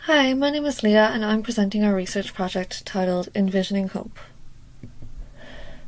Hi, my name is Leah and I'm presenting our research project titled Envisioning Hope.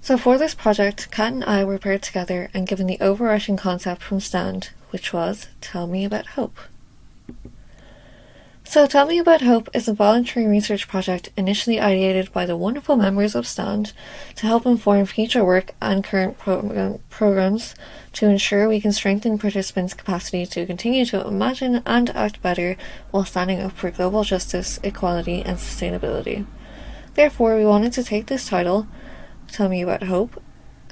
So for this project, Kat and I were paired together and given the overarching concept from Stand, which was Tell Me About Hope. So Tell Me About Hope is a voluntary research project initially ideated by the wonderful members of Stand to help inform future work and current programs to ensure we can strengthen participants' capacity to continue to imagine and act better while standing up for global justice, equality, and sustainability. Therefore, we wanted to take this title, Tell Me About Hope,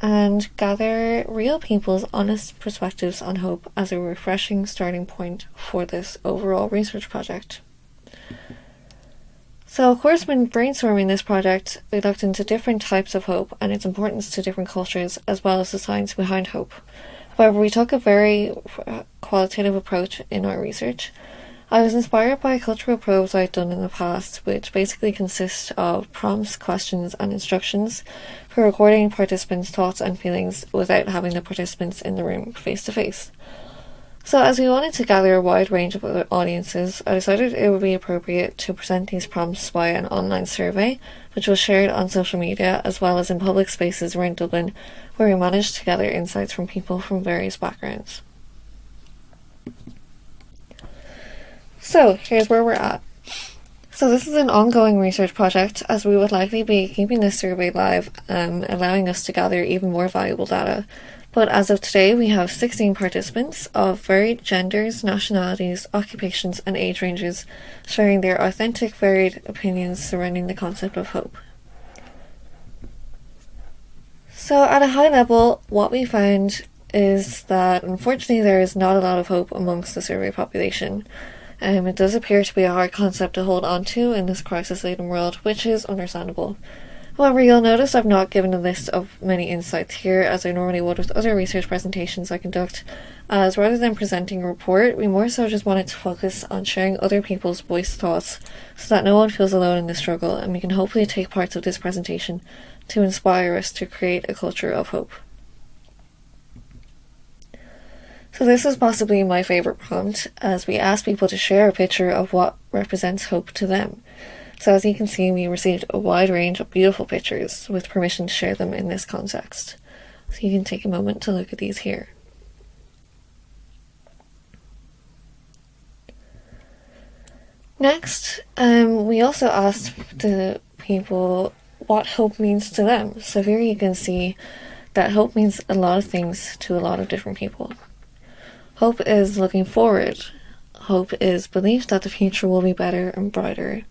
and gather real people's honest perspectives on hope as a refreshing starting point for this overall research project. So, of course, when brainstorming this project, we looked into different types of hope and its importance to different cultures, as well as the science behind hope. However, we took a very qualitative approach in our research. I was inspired by cultural probes I'd done in the past, which basically consist of prompts, questions, and instructions for recording participants' thoughts and feelings without having the participants in the room face to face. So as we wanted to gather a wide range of other audiences, I decided it would be appropriate to present these prompts via an online survey, which was shared on social media as well as in public spaces around Dublin, where we managed to gather insights from people from various backgrounds. So here's where we're at. So this is an ongoing research project, as we would likely be keeping this survey live, allowing us to gather even more valuable data. But as of today, we have 16 participants of varied genders, nationalities, occupations, and age ranges, sharing their authentic, varied opinions surrounding the concept of hope. So at a high level, what we found is that unfortunately there is not a lot of hope amongst the survey population. It does appear to be a hard concept to hold on to in this crisis-laden world, which is understandable. However, you'll notice I've not given a list of many insights here, as I normally would with other research presentations I conduct, as rather than presenting a report, we more so just wanted to focus on sharing other people's voiced thoughts so that no one feels alone in the struggle, and we can hopefully take parts of this presentation to inspire us to create a culture of hope. So this is possibly my favourite prompt, as we asked people to share a picture of what represents hope to them. So as you can see, we received a wide range of beautiful pictures with permission to share them in this context. So you can take a moment to look at these here. Next, we also asked the people what hope means to them. So here you can see that hope means a lot of things to a lot of different people. Hope is looking forward. Hope is belief that the future will be better and brighter.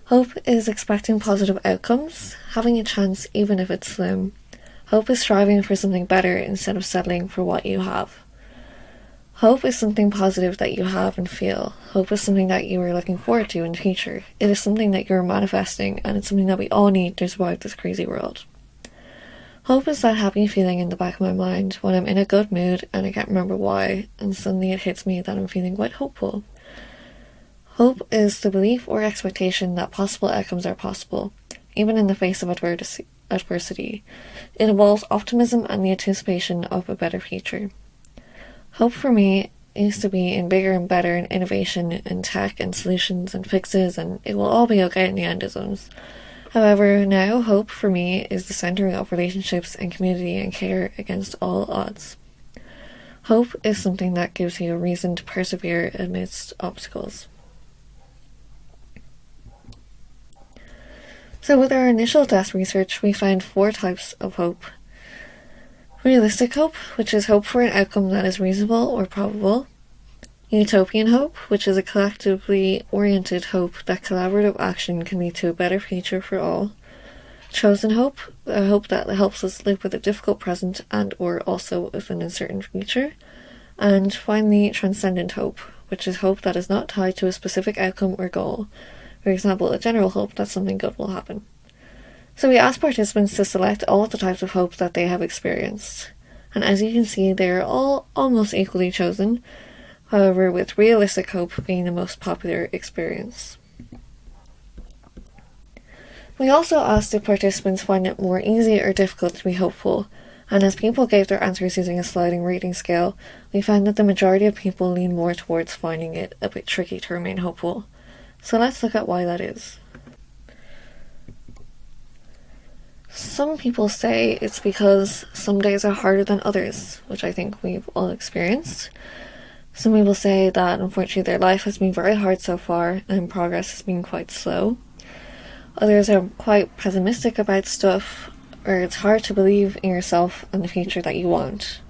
Hope is expecting positive outcomes, having a chance even if it's slim. Hope is striving for something better instead of settling for what you have. Hope is something positive that you have and feel. Hope is something that you are looking forward to in the future. It is something that you're manifesting, and it's something that we all need to survive this crazy world. Hope is that happy feeling in the back of my mind when I'm in a good mood and I can't remember why, and suddenly it hits me that I'm feeling quite hopeful. Hope is the belief or expectation that possible outcomes are possible, even in the face of adversity. It involves optimism and the anticipation of a better future. Hope for me used to be in bigger and better in innovation in tech and solutions and fixes, and it will all be okay in the end isms. However, now hope for me is the centering of relationships and community and care against all odds. Hope is something that gives you a reason to persevere amidst obstacles. So with our initial desk research, we found 4 types of hope. Realistic hope, which is hope for an outcome that is reasonable or probable. Utopian hope, which is a collectively oriented hope that collaborative action can lead to a better future for all. Chosen hope, a hope that helps us live with a difficult present and or also with an uncertain future. And finally, transcendent hope, which is hope that is not tied to a specific outcome or goal. For example, a general hope that something good will happen. So we asked participants to select all of the types of hope that they have experienced. And as you can see, they are all almost equally chosen, however, with realistic hope being the most popular experience. We also asked if participants find it more easy or difficult to be hopeful, and as people gave their answers using a sliding rating scale, we found that the majority of people lean more towards finding it a bit tricky to remain hopeful. So let's look at why that is. Some people say it's because some days are harder than others, which I think we've all experienced. Some people say that unfortunately their life has been very hard so far and progress has been quite slow. Others are quite pessimistic about stuff, or it's hard to believe in yourself and the future that you want.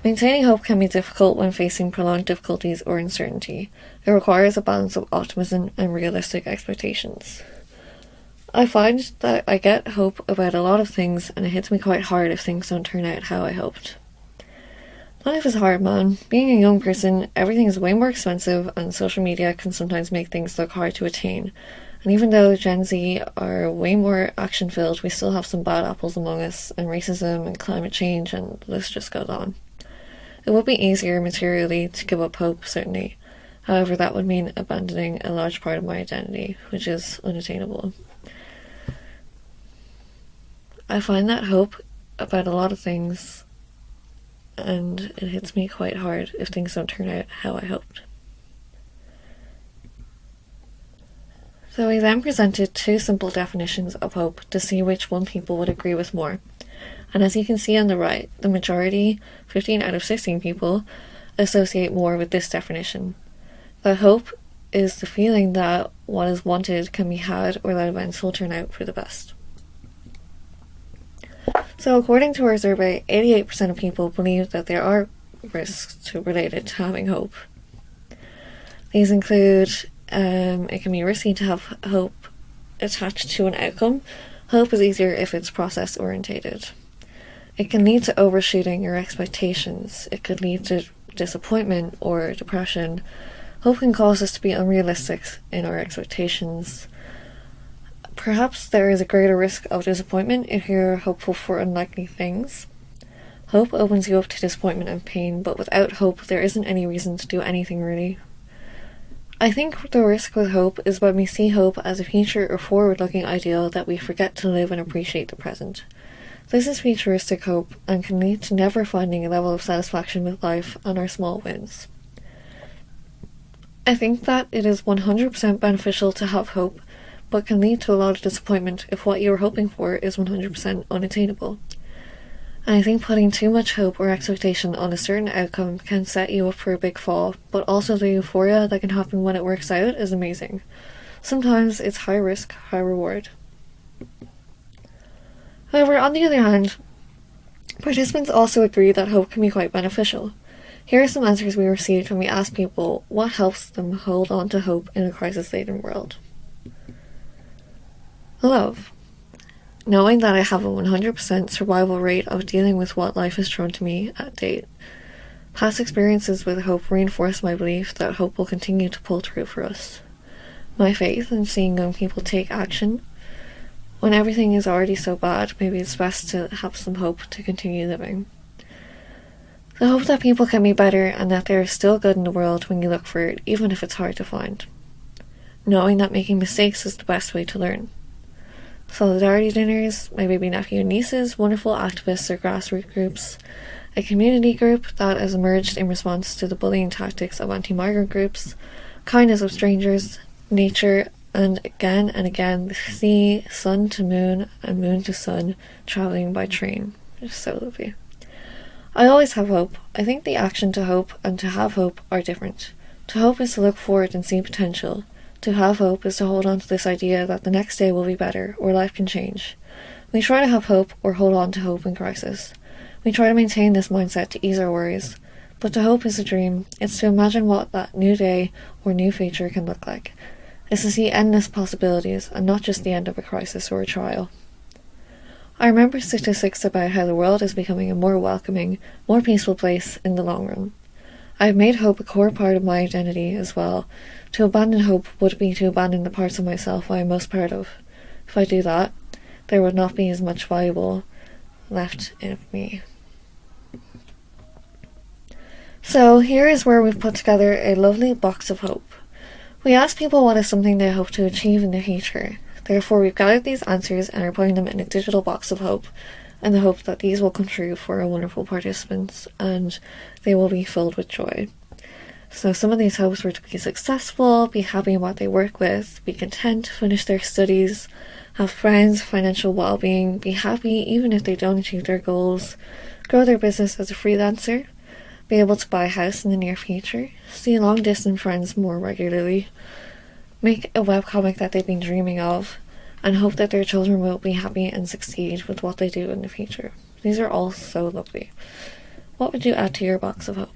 Maintaining hope can be difficult when facing prolonged difficulties or uncertainty. It requires a balance of optimism and realistic expectations. I find that I get hope about a lot of things, and it hits me quite hard if things don't turn out how I hoped. Life is hard, man. Being a young person, everything is way more expensive, and social media can sometimes make things look hard to attain. And even though Gen Z are way more action-filled, we still have some bad apples among us, and racism and climate change, and the list just goes on. It would be easier materially to give up hope, certainly. However, that would mean abandoning a large part of my identity, which is unattainable. I find that hope about a lot of things, and it hits me quite hard if things don't turn out how I hoped. So we then presented two simple definitions of hope to see which one people would agree with more. And as you can see on the right, the majority, 15 out of 16 people, associate more with this definition. That hope is the feeling that what is wanted can be had, or that events will turn out for the best. So according to our survey, 88% of people believe that there are risks related to having hope. These include, it can be risky to have hope attached to an outcome. Hope is easier if it's process orientated. It can lead to overshooting your expectations. It could lead to disappointment or depression. Hope can cause us to be unrealistic in our expectations. Perhaps there is a greater risk of disappointment if you're hopeful for unlikely things. Hope opens you up to disappointment and pain, but without hope there isn't any reason to do anything really. I think the risk with hope is when we see hope as a future or forward-looking ideal that we forget to live and appreciate the present. This is futuristic hope and can lead to never finding a level of satisfaction with life and our small wins. I think that it is 100% beneficial to have hope, but can lead to a lot of disappointment if what you are hoping for is 100% unattainable. And I think putting too much hope or expectation on a certain outcome can set you up for a big fall, but also the euphoria that can happen when it works out is amazing. Sometimes it's high risk, high reward. However, on the other hand, participants also agree that hope can be quite beneficial. Here are some answers we received when we asked people what helps them hold on to hope in a crisis-laden world. Love. Knowing that I have a 100% survival rate of dealing with what life has thrown to me at date. Past experiences with hope reinforce my belief that hope will continue to pull through for us. My faith in seeing young people take action. When everything is already so bad, maybe it's best to have some hope to continue living. The hope that people can be better and that there is still good in the world when you look for it, even if it's hard to find. Knowing that making mistakes is the best way to learn. Solidarity dinners, my baby nephew and nieces, wonderful activists or grassroots groups, a community group that has emerged in response to the bullying tactics of anti-migrant groups, kindness of strangers, nature, and again, the sea, sun to moon, and moon to sun, travelling by train. It's so lovely. I always have hope. I think the action to hope and to have hope are different. To hope is to look forward and see potential. To have hope is to hold on to this idea that the next day will be better, or life can change. We try to have hope or hold on to hope in crisis. We try to maintain this mindset to ease our worries. But to hope is a dream. It's to imagine what that new day or new future can look like. It's to see endless possibilities and not just the end of a crisis or a trial. I remember statistics about how the world is becoming a more welcoming, more peaceful place in the long run. I've made hope a core part of my identity as well. To abandon hope would be to abandon the parts of myself I am most proud of. If I do that, there would not be as much valuable left in me. So here is where we've put together a lovely box of hope. We asked people what is something they hope to achieve in the future. Therefore, we've gathered these answers and are putting them in a digital box of hope, in the hope that these will come true for our wonderful participants and they will be filled with joy. So some of these hopes were to be successful, be happy in what they work with, be content, finish their studies, have friends, financial well-being, be happy even if they don't achieve their goals, grow their business as a freelancer, be able to buy a house in the near future, see long-distance friends more regularly, make a webcomic that they've been dreaming of, and hope that their children will be happy and succeed with what they do in the future. These are all so lovely. What would you add to your box of hope?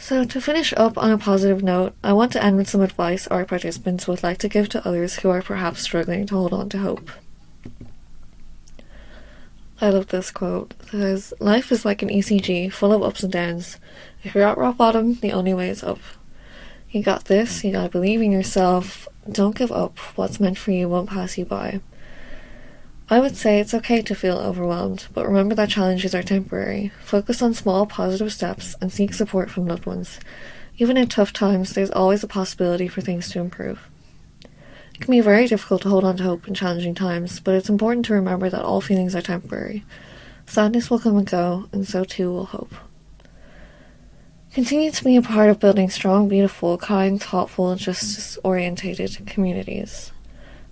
So to finish up on a positive note, I want to end with some advice our participants would like to give to others who are perhaps struggling to hold on to hope. I love this quote. It says, "Life is like an ECG, full of ups and downs. If you're at rock bottom, the only way is up. You got this, you gotta believe in yourself. Don't give up. What's meant for you won't pass you by." I would say it's okay to feel overwhelmed, but remember that challenges are temporary. Focus on small positive steps and seek support from loved ones. Even in tough times, there's always a possibility for things to improve. It can be very difficult to hold on to hope in challenging times, but it's important to remember that all feelings are temporary. Sadness will come and go, and so too will hope. Continue to be a part of building strong, beautiful, kind, thoughtful, justice-orientated communities.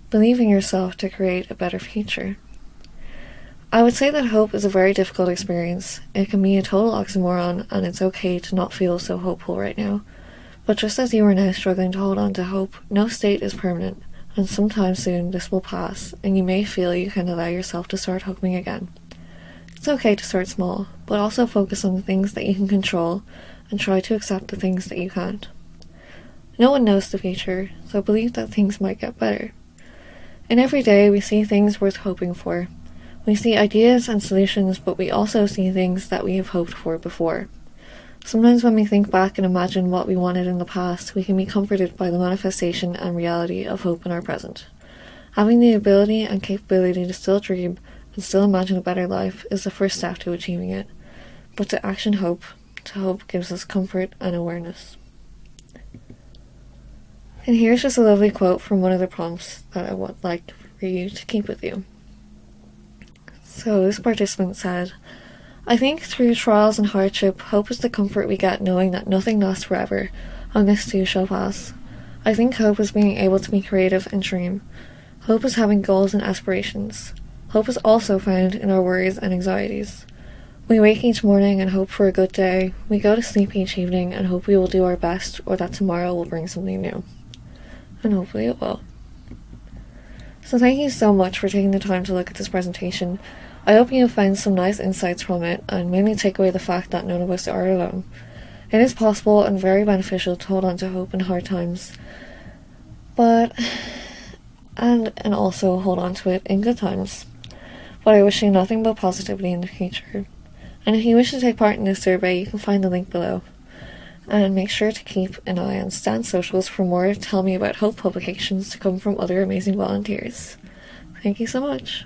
Believe in yourself to create a better future. I would say that hope is a very difficult experience. It can be a total oxymoron, and it's okay to not feel so hopeful right now. But just as you are now struggling to hold on to hope, no state is permanent, and sometime soon this will pass, and you may feel you can allow yourself to start hoping again. It's okay to start small, but also focus on the things that you can control, and try to accept the things that you can't. No one knows the future, so believe that things might get better. And every day we see things worth hoping for. We see ideas and solutions, but we also see things that we have hoped for before. Sometimes when we think back and imagine what we wanted in the past, we can be comforted by the manifestation and reality of hope in our present. Having the ability and capability to still dream and still imagine a better life is the first step to achieving it. But to action hope, to hope gives us comfort and awareness. And here's just a lovely quote from one of the prompts that I would like for you to keep with you. So this participant said, "I think through trials and hardship, hope is the comfort we get knowing that nothing lasts forever, and this too shall pass. I think hope is being able to be creative and dream. Hope is having goals and aspirations. Hope is also found in our worries and anxieties. We wake each morning and hope for a good day. We go to sleep each evening and hope we will do our best or that tomorrow will bring something new. And hopefully it will." So thank you so much for taking the time to look at this presentation. I hope you have found some nice insights from it and mainly take away the fact that none of us are alone. It is possible and very beneficial to hold on to hope in hard times, and also hold on to it in good times. But I wish you nothing but positivity in the future. And if you wish to take part in this survey, you can find the link below. And make sure to keep an eye on Stand socials for more Tell Me About Hope publications to come from other amazing volunteers. Thank you so much.